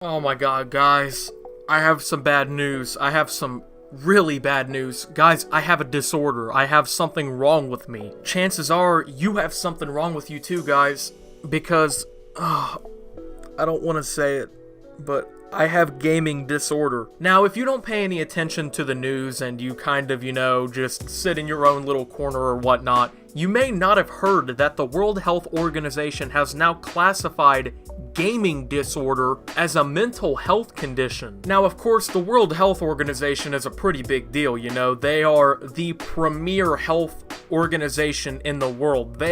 Oh my god, guys. I have some bad news. I have some really bad news. Guys, I have a disorder. I have something wrong with me. Chances are you have something wrong with you too, guys. Because, I don't want to say it, but I have gaming disorder. Now, if you don't pay any attention to the news and you kind of, just sit in your own little corner or whatnot, you may not have heard that the World Health Organization has now classified gaming disorder as a mental health condition. Now, of course, the World Health Organization is a pretty big deal, They are the premier health organization in the world.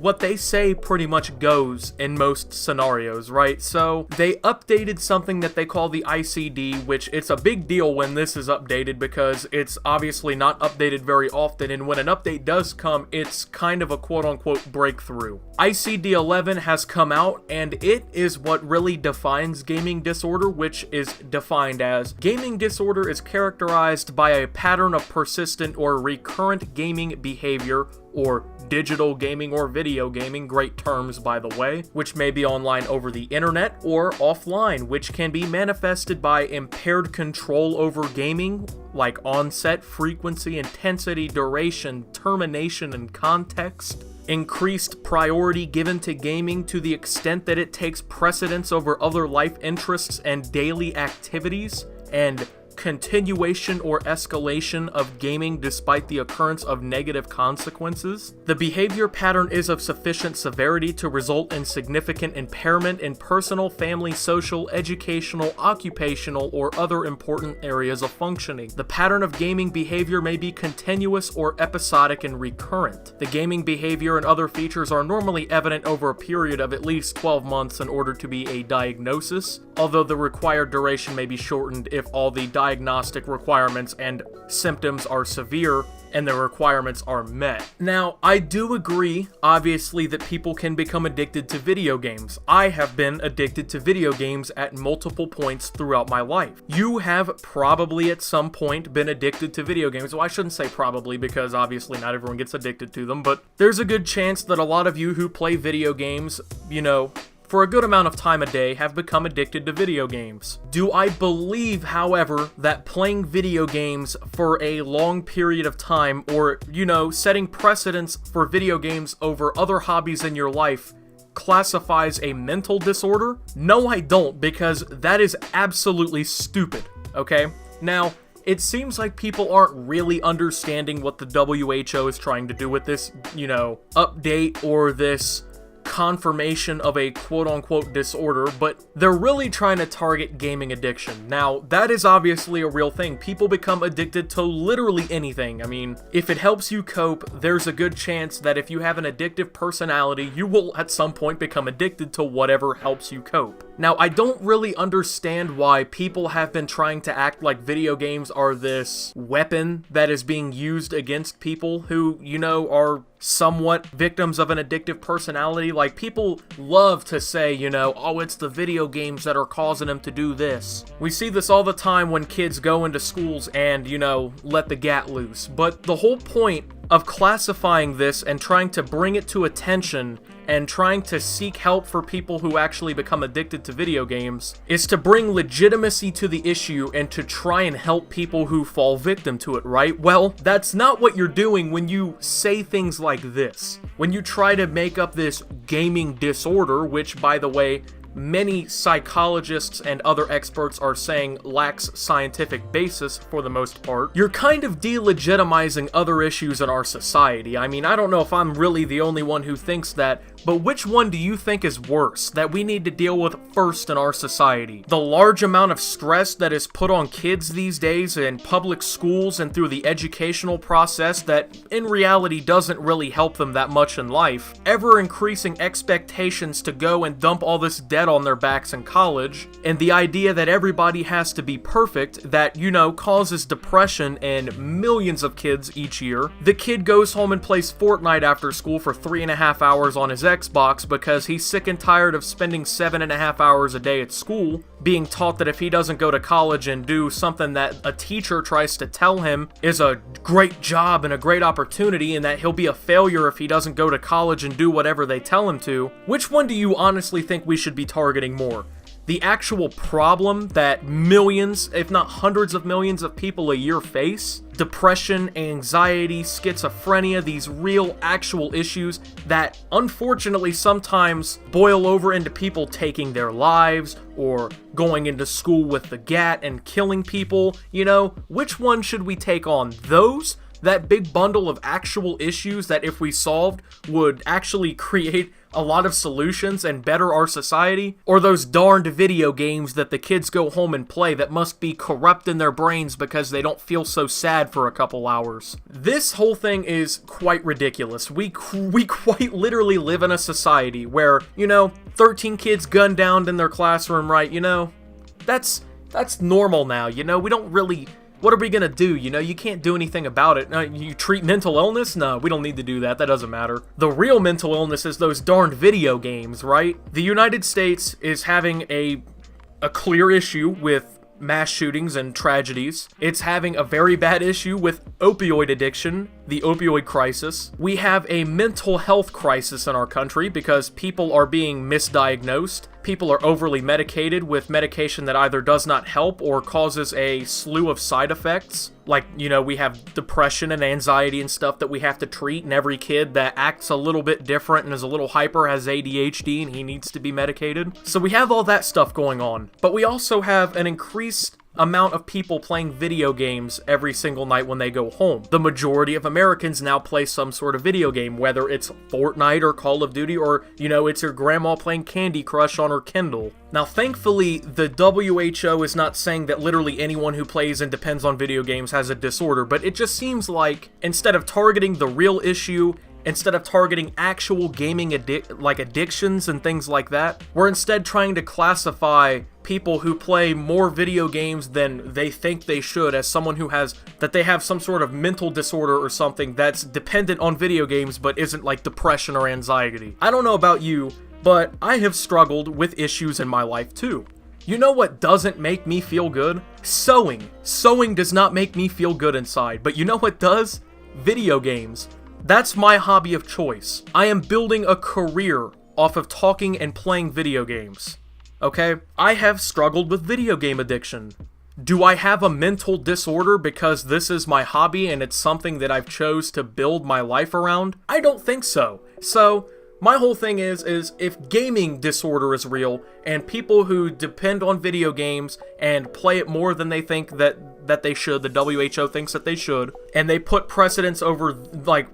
What they say pretty much goes in most scenarios, right? So, they updated something that they call the ICD, which it's a big deal when this is updated because it's obviously not updated very often, and when an update does come, it's kind of a quote-unquote breakthrough. ICD-11 has come out, and it is what really defines gaming disorder, which is defined as gaming disorder is characterized by a pattern of persistent or recurrent gaming behavior, or digital gaming or video gaming, great terms by the way, which may be online over the internet or offline, which can be manifested by impaired control over gaming, like onset, frequency, intensity, duration, termination, and context. Increased priority given to gaming to the extent that it takes precedence over other life interests and daily activities, and continuation or escalation of gaming despite the occurrence of negative consequences. The behavior pattern is of sufficient severity to result in significant impairment in personal, family, social, educational, occupational, or other important areas of functioning. The pattern of gaming behavior may be continuous or episodic and recurrent. The gaming behavior and other features are normally evident over a period of at least 12 months in order to be a diagnosis, although the required duration may be shortened if all the diagnostic requirements and symptoms are severe and the requirements are met. Now, I do agree, obviously, that people can become addicted to video games. I have been addicted to video games at multiple points throughout my life. You have probably at some point been addicted to video games. Well, I shouldn't say probably because obviously not everyone gets addicted to them, but there's a good chance that a lot of you who play video games, for a good amount of time a day, have become addicted to video games. Do I believe, however, that playing video games for a long period of time, or, setting precedence for video games over other hobbies in your life, classifies a mental disorder? No, I don't, because that is absolutely stupid, okay? Now, it seems like people aren't really understanding what the WHO is trying to do with this, update or this confirmation of a quote-unquote disorder, but they're really trying to target gaming addiction. Now, that is obviously a real thing. People become addicted to literally anything. I mean, if it helps you cope, there's a good chance that if you have an addictive personality, you will at some point become addicted to whatever helps you cope. Now, I don't really understand why people have been trying to act like video games are this weapon that is being used against people who, are somewhat victims of an addictive personality. Like, people love to say, oh, it's the video games that are causing them to do this. We see this all the time when kids go into schools and, let the gat loose. But the whole point of classifying this and trying to bring it to attention and trying to seek help for people who actually become addicted to video games is to bring legitimacy to the issue and to try and help people who fall victim to it, right? Well, that's not what you're doing when you say things like this. When you try to make up this gaming disorder, which, by the way, many psychologists and other experts are saying lacks scientific basis for the most part, you're kind of delegitimizing other issues in our society. I mean, I don't know if I'm really the only one who thinks that, but which one do you think is worse that we need to deal with first in our society? The large amount of stress that is put on kids these days in public schools and through the educational process that in reality doesn't really help them that much in life, ever increasing expectations to go and dump all this debt on their backs in college, and the idea that everybody has to be perfect that, causes depression in millions of kids each year. The kid goes home and plays Fortnite after school for 3.5 hours on his Xbox because he's sick and tired of spending 7.5 hours a day at school, being taught that if he doesn't go to college and do something that a teacher tries to tell him is a great job and a great opportunity, and that he'll be a failure if he doesn't go to college and do whatever they tell him to. Which one do you honestly think we should be targeting more? the actual problem that millions, if not hundreds of millions of people a year face, depression, anxiety, schizophrenia, these real actual issues that unfortunately sometimes boil over into people taking their lives or going into school with the gat and killing people, you know, which one should we take on? Those? That big bundle of actual issues that if we solved would actually create a lot of solutions and better our society? Or those darned video games that the kids go home and play that must be corrupting their brains because they don't feel so sad for a couple hours? This whole thing is quite ridiculous. We quite literally live in a society where, you know, 13 kids gunned down in their classroom, right? You know, that's normal now, you know? We don't really... What are we gonna do? You know, you can't do anything about it. You treat mental illness? No, we don't need to do that. That doesn't matter. The real mental illness is those darned video games, right? The United States is having a clear issue with mass shootings and tragedies. It's having a very bad issue with opioid addiction, the opioid crisis. We have a mental health crisis in our country because people are being misdiagnosed. People are overly medicated with medication that either does not help or causes a slew of side effects. Like, you know, we have depression and anxiety and stuff that we have to treat, and every kid that acts a little bit different and is a little hyper has ADHD and he needs to be medicated. So we have all that stuff going on. But we also have an increased amount of people playing video games every single night when they go home. The majority of Americans now play some sort of video game, whether it's Fortnite or Call of Duty or, you know, it's your grandma playing Candy Crush on her Kindle. Now, thankfully, the WHO is not saying that literally anyone who plays and depends on video games has a disorder, but it just seems like instead of targeting the real issue, instead of targeting actual gaming addictions and things like that, we're instead trying to classify people who play more video games than they think they should as someone who they have some sort of mental disorder or something that's dependent on video games but isn't like depression or anxiety. I don't know about you, but I have struggled with issues in my life too. You know what doesn't make me feel good? Sewing. Sewing does not make me feel good inside, but you know what does? Video games. That's my hobby of choice. I am building a career off of talking and playing video games. Okay? I have struggled with video game addiction. Do I have a mental disorder because this is my hobby and it's something that I've chose to build my life around? I don't think so. So, my whole thing is if gaming disorder is real and people who depend on video games and play it more than they think that they should, the WHO thinks that they should, and they put precedence over, like,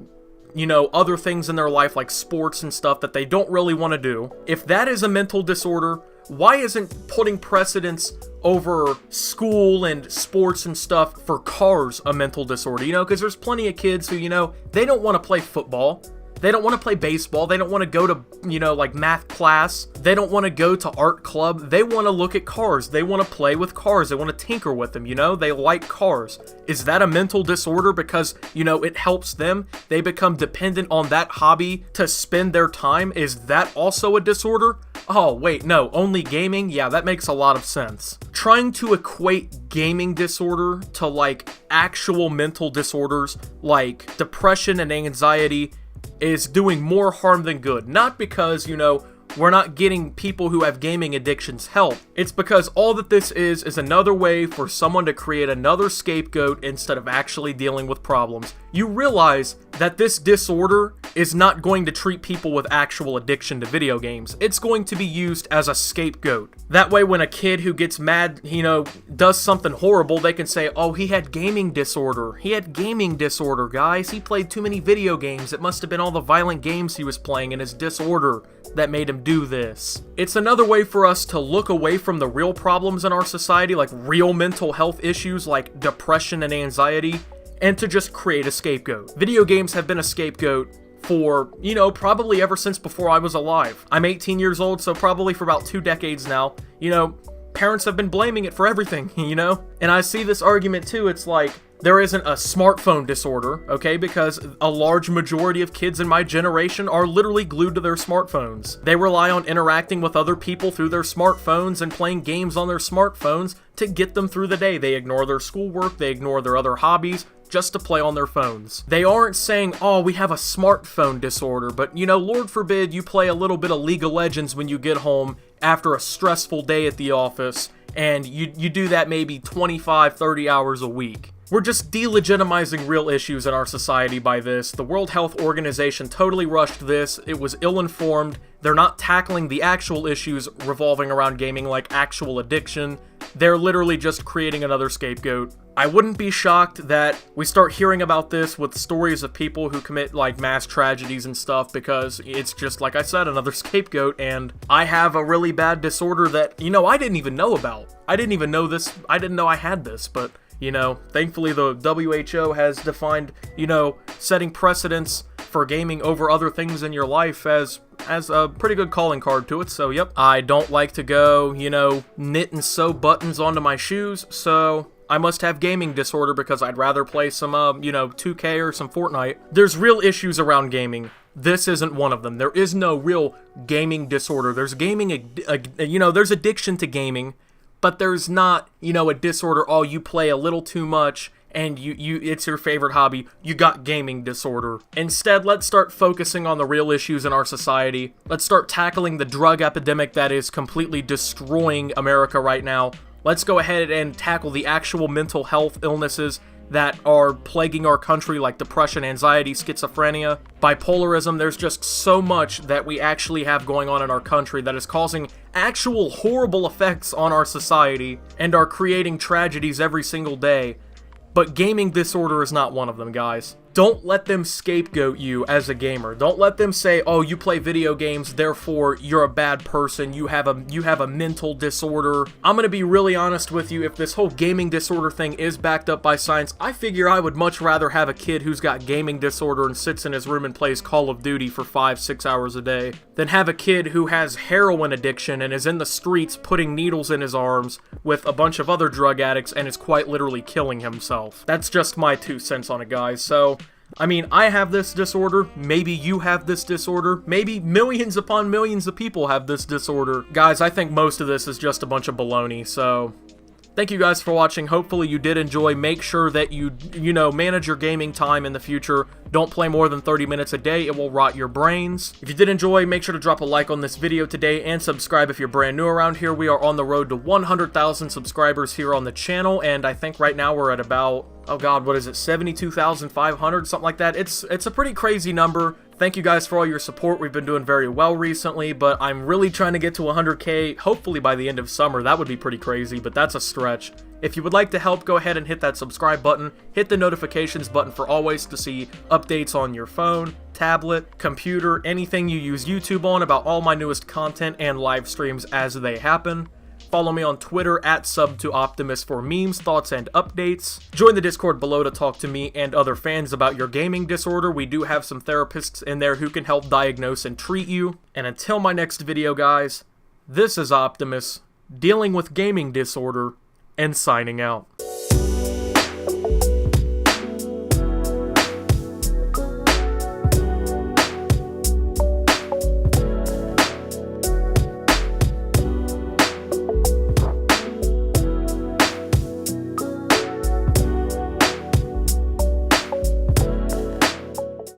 you know, other things in their life like sports and stuff that they don't really want to do, if that is a mental disorder, why isn't putting precedence over school and sports and stuff for cars a mental disorder? You know, because there's plenty of kids who, you know, they don't want to play football. They don't want to play baseball. They don't want to go to, you know, like math class. They don't want to go to art club. They want to look at cars. They want to play with cars. They want to tinker with them, you know? They like cars. Is that a mental disorder because, you know, it helps them? They become dependent on that hobby to spend their time? Is that also a disorder? Oh, wait, no, only gaming? Yeah, that makes a lot of sense. Trying to equate gaming disorder to, like, actual mental disorders like depression and anxiety is doing more harm than good. Not because, you know, we're not getting people who have gaming addictions help. It's because all that this is another way for someone to create another scapegoat instead of actually dealing with problems. You realize that this disorder is not going to treat people with actual addiction to video games. It's going to be used as a scapegoat. That way when a kid who gets mad, you know, does something horrible, they can say, oh, he had gaming disorder. He had gaming disorder, guys. He played too many video games. It must have been all the violent games he was playing and his disorder that made him do this. It's another way for us to look away from the real problems in our society, like real mental health issues like depression and anxiety, and to just create a scapegoat. Video games have been a scapegoat for, you know, probably ever since before I was alive. I'm 18 years old, so probably for about 2 decades now. You know, parents have been blaming it for everything, you know? And I see this argument too, it's like, there isn't a smartphone disorder, okay? Because a large majority of kids in my generation are literally glued to their smartphones. They rely on interacting with other people through their smartphones and playing games on their smartphones to get them through the day. They ignore their schoolwork, they ignore their other hobbies, just to play on their phones. They aren't saying, oh, we have a smartphone disorder, but you know, Lord forbid you play a little bit of League of Legends when you get home after a stressful day at the office, and you do that maybe 25, 30 hours a week. We're just delegitimizing real issues in our society by this. The World Health Organization totally rushed this. It was ill-informed. They're not tackling the actual issues revolving around gaming like actual addiction. They're literally just creating another scapegoat. I wouldn't be shocked that we start hearing about this with stories of people who commit like mass tragedies and stuff, because it's just, like I said, another scapegoat. And I have a really bad disorder that, you know, I didn't even know about. I didn't even know this. I didn't know I had this, but you know, thankfully the WHO has defined, you know, setting precedents for gaming over other things in your life as a pretty good calling card to it. So yep, I don't like to go, you know, knit and sew buttons onto my shoes, so I must have gaming disorder because I'd rather play some, you know, 2K or some Fortnite. There's real issues around gaming. This isn't one of them. There is no real gaming disorder. There's gaming, you know, there's addiction to gaming, but there's not, you know, a disorder, oh, you play a little too much and it's your favorite hobby, you got gaming disorder. Instead, let's start focusing on the real issues in our society. Let's start tackling the drug epidemic that is completely destroying America right now. Let's go ahead and tackle the actual mental health illnesses that are plaguing our country, like depression, anxiety, schizophrenia, bipolarism. There's just so much that we actually have going on in our country that is causing actual horrible effects on our society and are creating tragedies every single day. But gaming disorder is not one of them, guys. Don't let them scapegoat you as a gamer. Don't let them say, oh, you play video games, therefore you're a bad person, you have a mental disorder. I'm gonna be really honest with you, if this whole gaming disorder thing is backed up by science, I figure I would much rather have a kid who's got gaming disorder and sits in his room and plays Call of Duty for 5-6 hours a day, than have a kid who has heroin addiction and is in the streets putting needles in his arms with a bunch of other drug addicts and is quite literally killing himself. That's just my 2 cents on it, guys. So I mean, I have this disorder, maybe you have this disorder, maybe millions upon millions of people have this disorder. Guys, I think most of this is just a bunch of baloney, so thank you guys for watching. Hopefully you did enjoy. Make sure that you know, manage your gaming time in the future. Don't play more than 30 minutes a day, it will rot your brains. If you did enjoy, make sure to drop a like on this video today and subscribe if you're brand new around here. We are on the road to 100,000 subscribers here on the channel, and I think right now we're at about, oh god, what is it, 72,500, something like that. It's a pretty crazy number. Thank you guys for all your support. We've been doing very well recently, but I'm really trying to get to 100K, hopefully by the end of summer. That would be pretty crazy, but that's a stretch. If you would like to help, go ahead and hit that subscribe button, hit the notifications button for always to see updates on your phone, tablet, computer, anything you use YouTube on about all my newest content and live streams as they happen. Follow me on Twitter at @SubToOptimus for memes, thoughts, and updates. Join the Discord below to talk to me and other fans about your gaming disorder. We do have some therapists in there who can help diagnose and treat you. And until my next video, guys, this is Optimus, dealing with gaming disorder, and signing out.